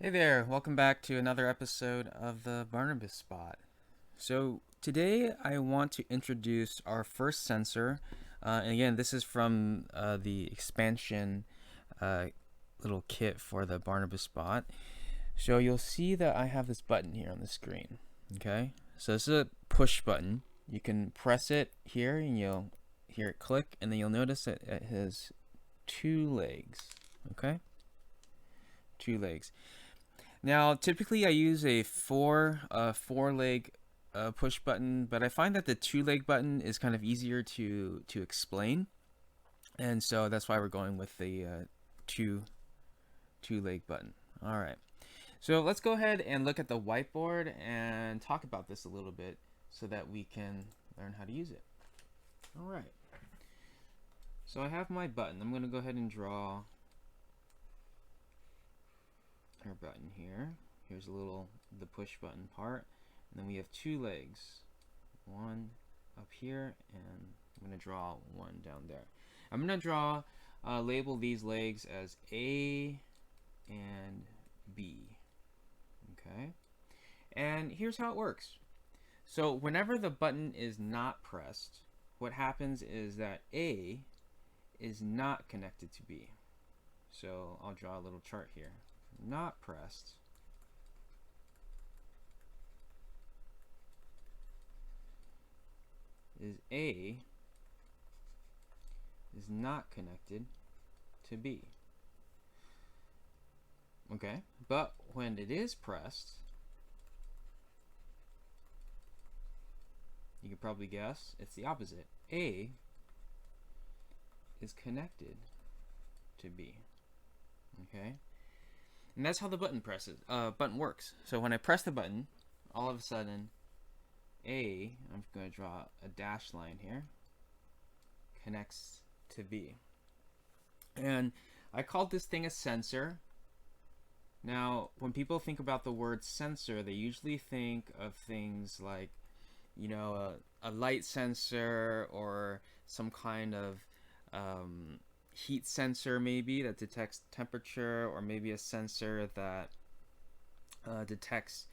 Hey there, welcome back to another episode of the Barnabas Bot. So, today I want to introduce our first sensor. And again, this is from the expansion uh, little kit for the Barnabas Bot. So, you'll see that I have this button here on the screen. Okay, so this is a push button. You can press it here and you'll hear it click, and then you'll notice that it has two legs. Okay, two legs. Now, typically I use a four leg push button, but I find that the two leg button is kind of easier to explain, and so that's why we're going with the two leg button. All right, so let's go ahead and look at the whiteboard and talk about this a little bit so that we can learn how to use it. All right, so I have my button. I'm going to go ahead and draw our button here. Here's the push button part, and then we have two legs, one up here, and I'm going to draw one down there. I'm going to label these legs as A and B. Okay, and here's how it works. So whenever the button is not pressed, what happens is that A is not connected to B. So I'll draw a little chart here. Not pressed is A is not connected to B. Okay, but when it is pressed, you can probably guess it's the opposite. A is connected to B. Okay, and that's how the button works. So when I press the button, all of a sudden, I'm going to draw a dashed line here, connects to B. And I called this thing a sensor. Now, when people think about the word sensor, they usually think of things like, a light sensor or some kind of heat sensor maybe that detects temperature, or maybe a sensor that detects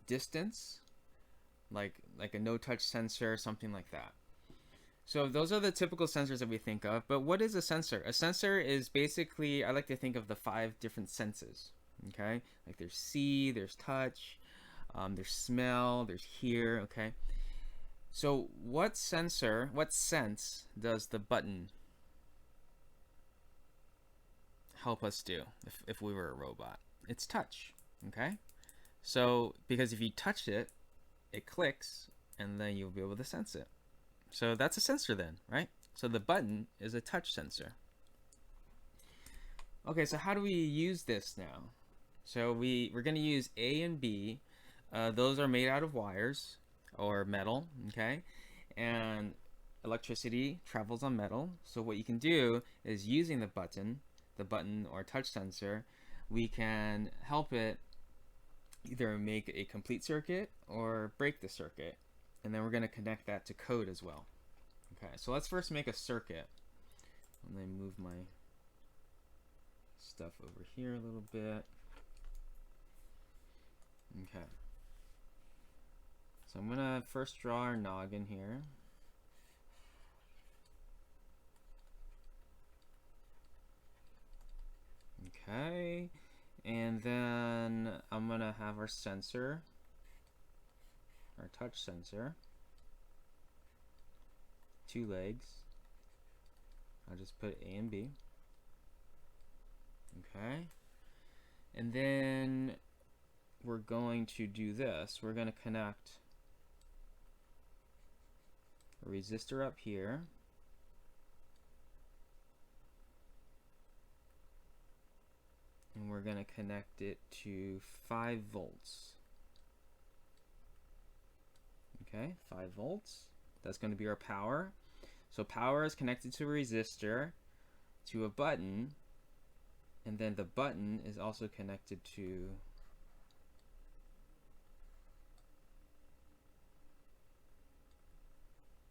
distance, like a no-touch sensor, something like that. So those are the typical sensors that we think of. But what is a sensor? A sensor is basically, I like to think of the 5 different senses. Okay, like there's see, there's touch, there's smell, there's hear. Okay, so what sense does the button help us do if we were a robot? It's touch. Okay, so because if you touch it, it clicks, and then you'll be able to sense it. So that's a sensor then, right? So the button is a touch sensor. Okay, so how do we use this now? So we're going to use A and B. Those are made out of wires or metal, okay? And electricity travels on metal. So what you can do is, using the button or touch sensor, we can help it either make a complete circuit or break the circuit. And then we're going to connect that to code as well. Okay, so let's first make a circuit. And then move my stuff over here a little bit. Okay. So I'm going to first draw our noggin here. Okay. And then I'm going to have our sensor, our touch sensor. 2 legs. I'll just put A and B. Okay. And then we're going to do this. We're going to connect a resistor up here. And we're going to connect it to 5 volts. Okay, 5 volts. That's going to be our power. So power is connected to a resistor, to a button, and then the button is also connected to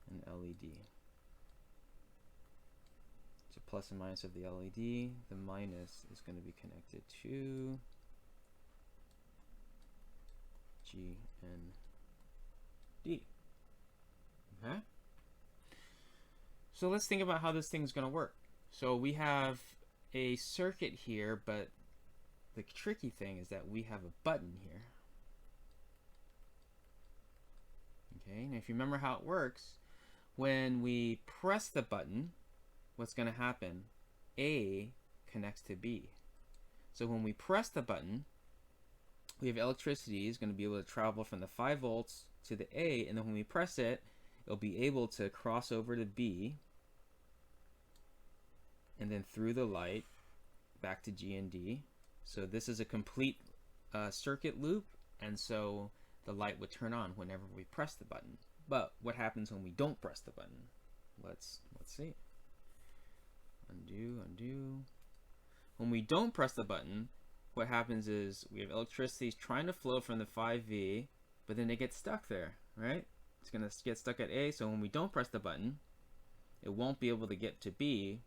an LED. So plus and minus of the LED. The minus is going to be connected to G, and D. Okay? So let's think about how this thing's going to work. So we have a circuit here, but the tricky thing is that we have a button here. Okay, and if you remember how it works, when we press the button, what's going to happen? A connects to B. So when we press the button, we have electricity is going to be able to travel from the 5 volts to the A, and then when we press it, it'll be able to cross over to B, and then through the light back to G and D. So this is a complete circuit loop, and so the light would turn on whenever we press the button. But what happens when we don't press the button? Let's see. Undo. When we don't press the button, what happens is we have electricity trying to flow from the 5V, but then it gets stuck there, right? It's going to get stuck at A, so when we don't press the button, it won't be able to get to B.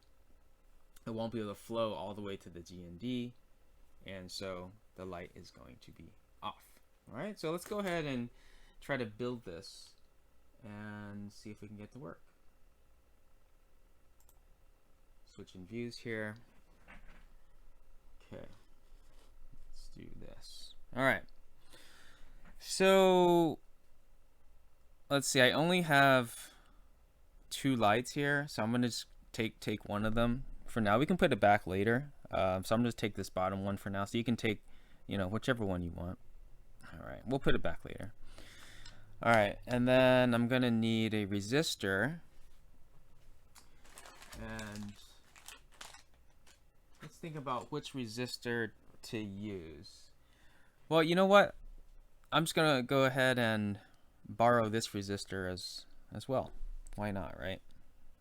It won't be able to flow all the way to the G and D, and so the light is going to be off. All right, so let's go ahead and try to build this and see if we can get to work. Switching views here. Okay, let's do this. All right, so let's see, I only have 2 lights here, so I'm gonna just take one of them for now. We can put it back later, so I'm gonna just take this bottom one for now, so you can take, you know, whichever one you want. All right, we'll put it back later. All right, and then I'm gonna need a resistor, and let's think about which resistor to use. Well, you know what? I'm just gonna go ahead and borrow this resistor as well. Why not, right?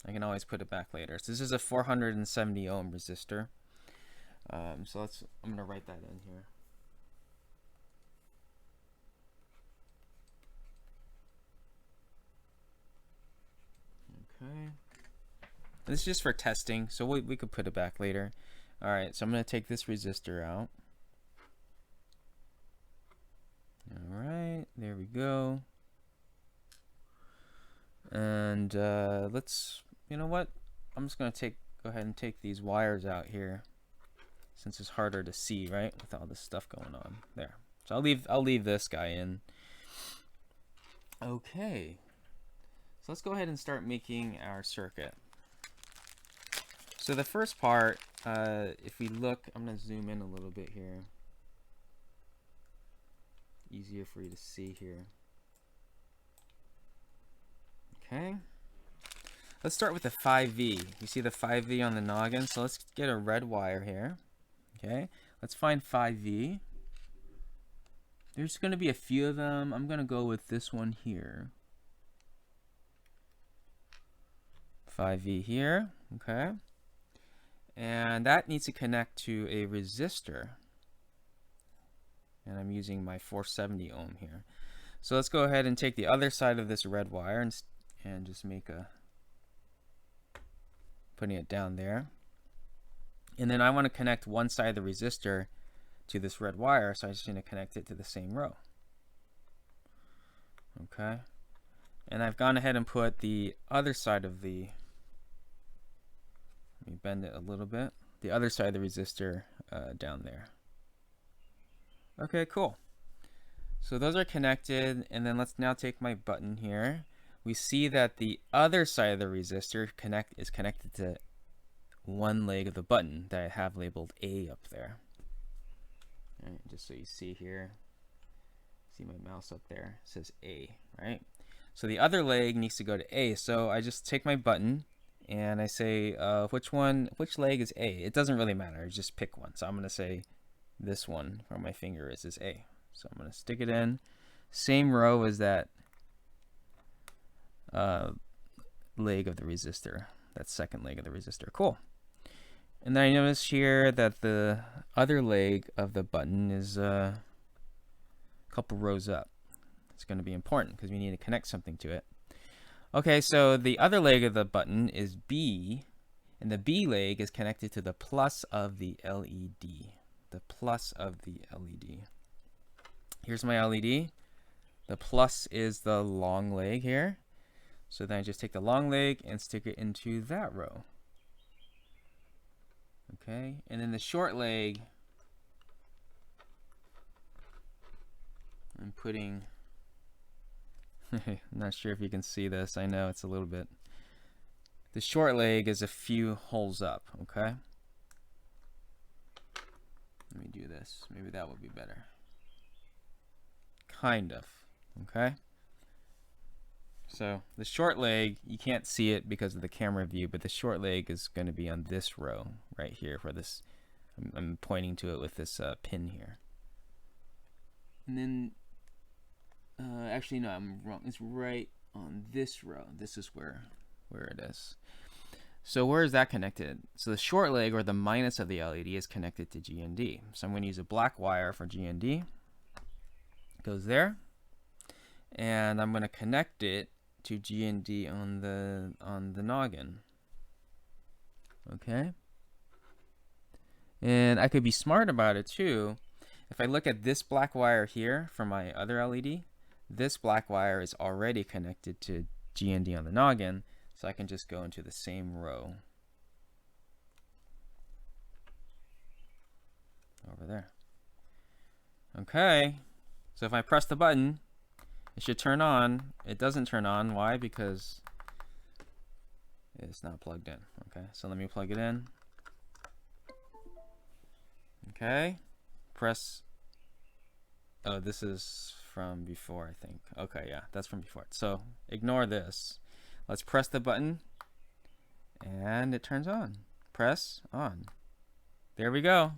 I can always put it back later. So this is a 470 ohm resistor. So I'm gonna write that in here. Okay. This is just for testing, so we could put it back later. All right, so I'm gonna take this resistor out. All right, there we go. And let's, you know what? I'm just gonna go ahead and take these wires out here, since it's harder to see, right, with all this stuff going on there. So I'll leave this guy in. Okay. So let's go ahead and start making our circuit. So the first part, if we look, I'm going to zoom in a little bit here. Easier for you to see here. Okay. Let's start with the 5V. You see the 5V on the noggin? So let's get a red wire here. Okay. Let's find 5V. There's going to be a few of them. I'm going to go with this one here. 5V here, okay, and that needs to connect to a resistor, and I'm using my 470 ohm here. So let's go ahead and take the other side of this red wire and just make putting it down there, and then I want to connect one side of the resistor to this red wire, so I'm just going to connect it to the same row. Okay, and I've gone ahead and put the other side of the, let me bend it a little bit, the other side of the resistor down there. Okay, cool. So those are connected, and then let's now take my button here. We see that the other side of the resistor is connected to one leg of the button that I have labeled A up there. All right, just so you see here, see my mouse up there, it says A, right? So the other leg needs to go to A, so I just take my button and I say, which leg is A? It doesn't really matter, just pick one. So I'm gonna say this one where my finger is A. So I'm gonna stick it in, same row as that leg of the resistor, that second leg of the resistor. Cool. And then I notice here that the other leg of the button is a couple rows up. It's going to be important because we need to connect something to it. Okay, so the other leg of the button is B, and the B leg is connected to the plus of the LED. The plus of the LED. Here's my LED. The plus is the long leg here. So then I just take the long leg and stick it into that row. Okay, and then the short leg, I'm putting, I'm not sure if you can see this. I know it's a little bit. The short leg is a few holes up, okay? Let me do this. Maybe that would be better. Kind of, okay? So the short leg, you can't see it because of the camera view, but the short leg is going to be on this row right here for this. I'm pointing to it with this pin here. And then, actually no, I'm wrong. It's right on this row. This is where it is. So where is that connected? So the short leg, or the minus of the LED, is connected to GND. So I'm going to use a black wire for GND. It goes there. And I'm going to connect it to GND on the noggin. Okay? And I could be smart about it too. If I look at this black wire here for my other LED, this black wire is already connected to GND on the noggin, so I can just go into the same row over there. Okay, so if I press the button, it should turn on. It doesn't turn on. Why? Because it's not plugged in. Okay, so let me plug it in. Okay, press. Oh, this is from before, I think. Okay, yeah, that's from before. So ignore this. Let's press the button, and it turns on. Press on. There we go.